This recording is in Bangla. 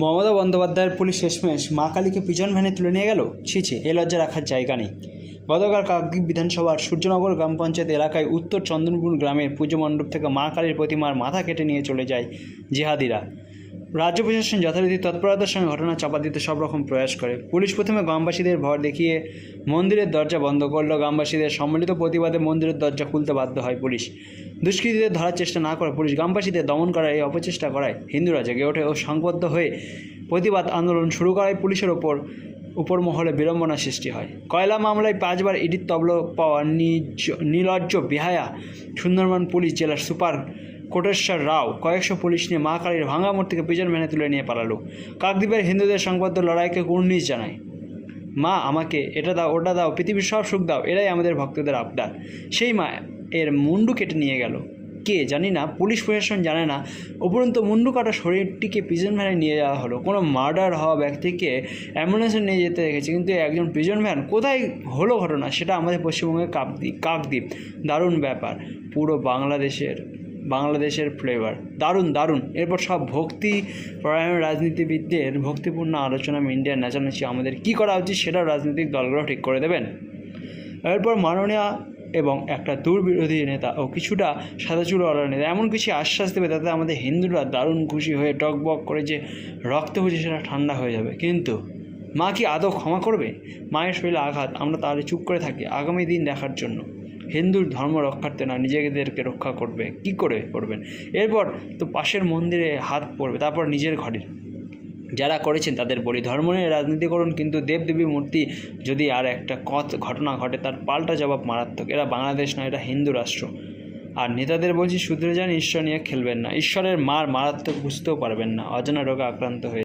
মমতা বন্দ্যোপাধ্যায়ের পুলিশ শেষমেশ মা কালীকে পিজন ভ্যানে তুলে নিয়ে গেল। ছি, এ লজ্জা রাখার জায়গা নেই। গতকাল কাকদ্বীপ বিধানসভার সূর্যনগর গ্রাম পঞ্চায়েত এলাকায় উত্তর চন্দনপুর গ্রামের পুজো মণ্ডপ থেকে মা কালীর প্রতিমার মাথা কেটে নিয়ে চলে যায় জিহাদিরা। রাজ্য প্রশাসন যথারীতি তৎপরতার সঙ্গে ঘটনা চাপা দিতে সব রকম প্রয়াস করে। পুলিশ প্রথমে গ্রামবাসীদের ভর দেখিয়ে মন্দিরের দরজা বন্ধ করল। গ্রামবাসীদের সম্মিলিত প্রতিবাদে মন্দিরের দরজা খুলতে বাধ্য হয় পুলিশ। দুষ্কৃতীদের ধরার চেষ্টা না করে পুলিশ গ্রামবাসীদের দমন করার এই অপচেষ্টা করায় হিন্দুরা জেগে ওঠে ও সংবদ্ধ হয়ে প্রতিবাদ আন্দোলন শুরু করায় পুলিশের উপর মহলে বিড়ম্বনা সৃষ্টি হয়। কয়লা মামলায় 5 বার ইডির তবল পাওয়া নির্লজ্জ বেহায়া সুন্দরবন পুলিশ জেলার সুপার কোটেশ্বর রাও কয়েকশো পুলিশ নিয়ে মা কালীর ভাঙা মূর্তিকে পিজন ভ্যানে তুলে নিয়ে পালালো। কাকদ্বীপের হিন্দুদের সংবদ্ধ লড়াইকে কুর্নিশ জানায়। মা আমাকে এটা দাও, ওটা দাও, পৃথিবীর সব সুখ দাও, এরাই আমাদের ভক্তদের আবদার। সেই মা এর মুন্ডু কেটে নিয়ে গেল কে জানি না, পুলিশ প্রশাসন জানে না। উপরন্তু মুন্ডু কাটা শরীরটিকে পিজন ভ্যানে নিয়ে যাওয়া হলো। কোনো মার্ডার হওয়া ব্যক্তিকে অ্যাম্বুলেন্সে নিয়ে যেতে দেখেছি, কিন্তু একজন পিজন ভ্যান কোথায় হলো ঘটনা, সেটা আমাদের পশ্চিমবঙ্গের কাকদ্বীপ। দারুণ ব্যাপার, পুরো বাংলাদেশের ফ্লেভার, দারুণ। এরপর সব ভক্তি পরায়ণ রাজনীতিবিদদের ভক্তিপূর্ণ আলোচনা, ইন্ডিয়ার নাচানাচি, আমাদের কী করা উচিত সেটাও রাজনৈতিক দলগুলো ঠিক করে দেবেন। এরপর মাননীয় এবং একটা দুর্বিরোধী নেতা ও কিছুটা সাদাচুলওয়ালা নেতা এমন কিছু আশ্বাস দেবে তাতে আমাদের হিন্দুরা দারুণ খুশি হয়ে টকবক করে যে রক্ত হচ্ছে সেটা ঠান্ডা হয়ে যাবে। কিন্তু মা কি আদৌ ক্ষমা করবে? মায়ের শরীরে আঘাত, আমরা তাহলে চুপ করে থাকি আগামী দিন দেখার জন্য। হিন্দুর ধর্ম রক্ষার্থে না, নিজেদেরকে রক্ষা করবে কি করে করবেন? এরপর তো পাশের মন্দিরে হাত পড়বে, তারপর নিজের ঘরের। যারা করেছেন তাদের বলি, ধর্ম নিয়ে রাজনীতি করুন, কিন্তু দেবদেবী মূর্তি যদি আর একটা ঘটনা ঘটে তার পাল্টা জবাব মারাত্মক। এরা বাংলাদেশ নয়, এটা হিন্দু রাষ্ট্র। আর নেতাদের বলছি শুধরে যান, ঈশ্বর নিয়ে খেলবেন না। ঈশ্বরের মারাত্মক বুঝতেও পারবেন না, অজানা রোগে আক্রান্ত হয়ে